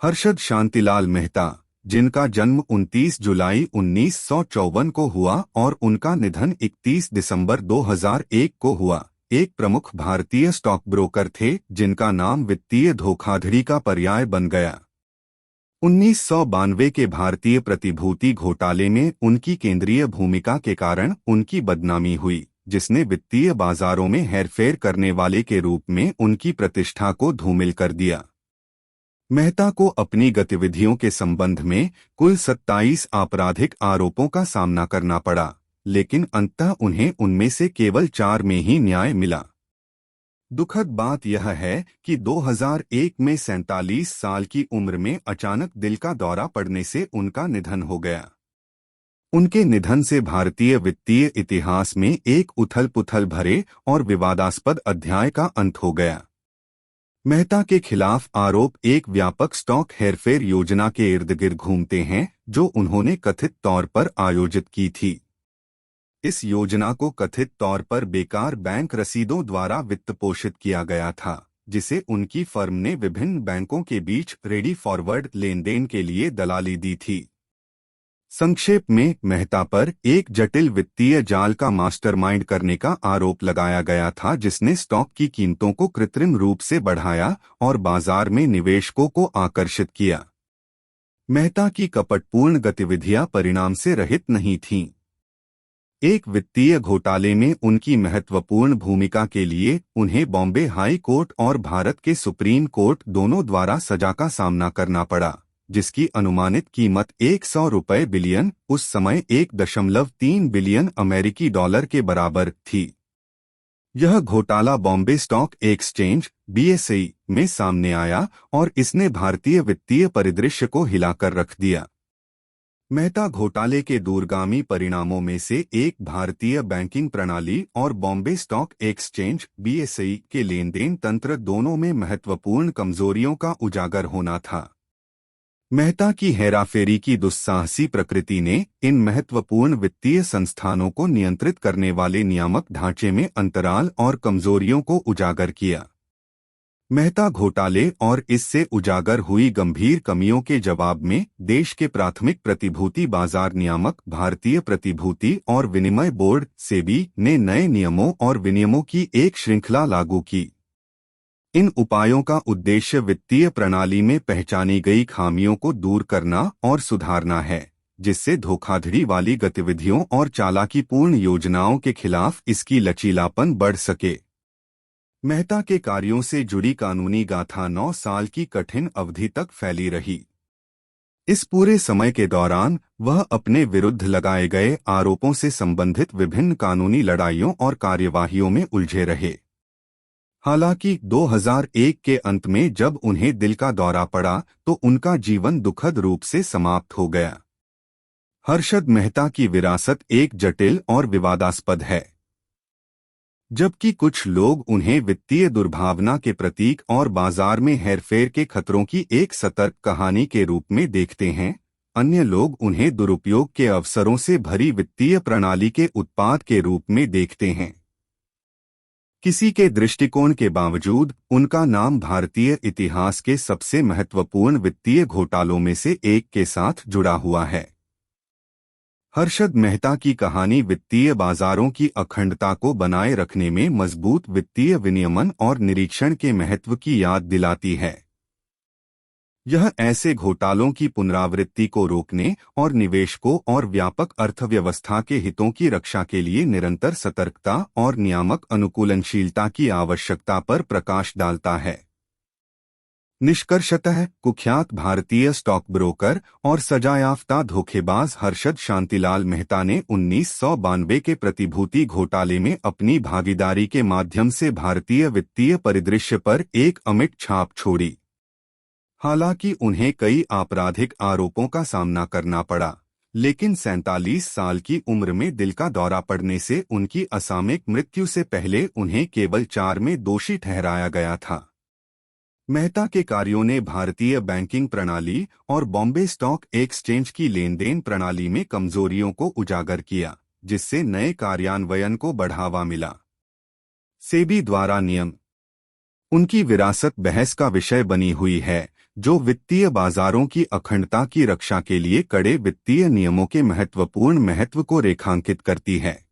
हर्षद शांतिलाल मेहता, जिनका जन्म 29 जुलाई 1954 को हुआ और उनका निधन 31 दिसंबर 2001 को हुआ, एक प्रमुख भारतीय स्टॉक ब्रोकर थे जिनका नाम वित्तीय धोखाधड़ी का पर्याय बन गया। 1992 के भारतीय प्रतिभूति घोटाले में उनकी केंद्रीय भूमिका के कारण उनकी बदनामी हुई, जिसने वित्तीय बाजारों में हेरफेर करने वाले के रूप में उनकी प्रतिष्ठा को धूमिल कर दिया। मेहता को अपनी गतिविधियों के संबंध में कुल 27 आपराधिक आरोपों का सामना करना पड़ा, लेकिन अंततः उन्हें उनमें से केवल 4 में ही न्याय मिला। दुखद बात यह है कि 2001 में 47 साल की उम्र में अचानक दिल का दौरा पड़ने से उनका निधन हो गया। उनके निधन से भारतीय वित्तीय इतिहास में एक उथल-पुथल भरे और विवादास्पद अध्याय का अंत हो गया। मेहता के खिलाफ आरोप एक व्यापक स्टॉक हेरफेर योजना के इर्द गिर्द घूमते हैं जो उन्होंने कथित तौर पर आयोजित की थी। इस योजना को कथित तौर पर बेकार बैंक रसीदों द्वारा वित्त पोषित किया गया था, जिसे उनकी फर्म ने विभिन्न बैंकों के बीच रेडी फॉरवर्ड लेनदेन के लिए दलाली दी थी। संक्षेप में, मेहता पर एक जटिल वित्तीय जाल का मास्टरमाइंड करने का आरोप लगाया गया था जिसने स्टॉक की कीमतों को कृत्रिम रूप से बढ़ाया और बाजार में निवेशकों को आकर्षित किया। मेहता की कपटपूर्ण गतिविधियां परिणाम से रहित नहीं थीं। एक वित्तीय घोटाले में उनकी महत्वपूर्ण भूमिका के लिए उन्हें बॉम्बे हाई कोर्ट और भारत के सुप्रीम कोर्ट दोनों द्वारा सजा का सामना करना पड़ा, जिसकी अनुमानित कीमत ₹100 बिलियन, उस समय 1.3 बिलियन अमेरिकी डॉलर के बराबर थी। यह घोटाला बॉम्बे स्टॉक एक्सचेंज (BSE) में सामने आया और इसने भारतीय वित्तीय परिदृश्य को हिलाकर रख दिया। मेहता घोटाले के दूरगामी परिणामों में से एक भारतीय बैंकिंग प्रणाली और बॉम्बे स्टॉक एक्सचेंज (BSE) के लेनदेन तंत्र दोनों में महत्वपूर्ण कमजोरियों का उजागर होना था। मेहता की हेराफेरी की दुस्साहसी प्रकृति ने इन महत्वपूर्ण वित्तीय संस्थानों को नियंत्रित करने वाले नियामक ढांचे में अंतराल और कमजोरियों को उजागर किया। मेहता घोटाले और इससे उजागर हुई गंभीर कमियों के जवाब में देश के प्राथमिक प्रतिभूति बाजार नियामक भारतीय प्रतिभूति और विनिमय बोर्ड (सेबी) ने नए नियमों और विनियमों की एक श्रृंखला लागू की। इन उपायों का उद्देश्य वित्तीय प्रणाली में पहचानी गई खामियों को दूर करना और सुधारना है, जिससे धोखाधड़ी वाली गतिविधियों और चालाकीपूर्ण योजनाओं के खिलाफ इसकी लचीलापन बढ़ सके। मेहता के कार्यों से जुड़ी कानूनी गाथा 9 साल की कठिन अवधि तक फैली रही। इस पूरे समय के दौरान वह अपने विरुद्ध लगाए गए आरोपों से संबंधित विभिन्न कानूनी लड़ाइयों और कार्यवाहियों में उलझे रहे। हालांकि 2001 के अंत में जब उन्हें दिल का दौरा पड़ा तो उनका जीवन दुखद रूप से समाप्त हो गया। हर्षद मेहता की विरासत एक जटिल और विवादास्पद है। जबकि कुछ लोग उन्हें वित्तीय दुर्भावना के प्रतीक और बाजार में हेरफेर के खतरों की एक सतर्क कहानी के रूप में देखते हैं, अन्य लोग उन्हें दुरुपयोग के अवसरों से भरी वित्तीय प्रणाली के उत्पाद के रूप में देखते हैं। किसी के दृष्टिकोण के बावजूद उनका नाम भारतीय इतिहास के सबसे महत्वपूर्ण वित्तीय घोटालों में से एक के साथ जुड़ा हुआ है। हर्षद मेहता की कहानी वित्तीय बाजारों की अखंडता को बनाए रखने में मजबूत वित्तीय विनियमन और निरीक्षण के महत्व की याद दिलाती है। यह ऐसे घोटालों की पुनरावृत्ति को रोकने और निवेशकों और व्यापक अर्थव्यवस्था के हितों की रक्षा के लिए निरंतर सतर्कता और नियामक अनुकूलनशीलता की आवश्यकता पर प्रकाश डालता है। निष्कर्षतः, कुख्यात भारतीय स्टॉक ब्रोकर और सजायाफ्ता धोखेबाज हर्षद शांतिलाल मेहता ने 1992 के प्रतिभूति घोटाले में अपनी भागीदारी के माध्यम से भारतीय वित्तीय परिदृश्य पर एक अमिट छाप छोड़ी। हालांकि उन्हें कई आपराधिक आरोपों का सामना करना पड़ा, लेकिन 47 साल की उम्र में दिल का दौरा पड़ने से उनकी असामयिक मृत्यु से पहले उन्हें केवल 4 में दोषी ठहराया गया था। मेहता के कार्यों ने भारतीय बैंकिंग प्रणाली और बॉम्बे स्टॉक एक्सचेंज की लेनदेन प्रणाली में कमजोरियों को उजागर किया, जिससे नए कार्यान्वयन को बढ़ावा मिला। सेबी द्वारा नियम उनकी विरासत बहस का विषय बनी हुई है, जो वित्तीय बाजारों की अखंडता की रक्षा के लिए कड़े वित्तीय नियमों के महत्वपूर्ण महत्व को रेखांकित करती है।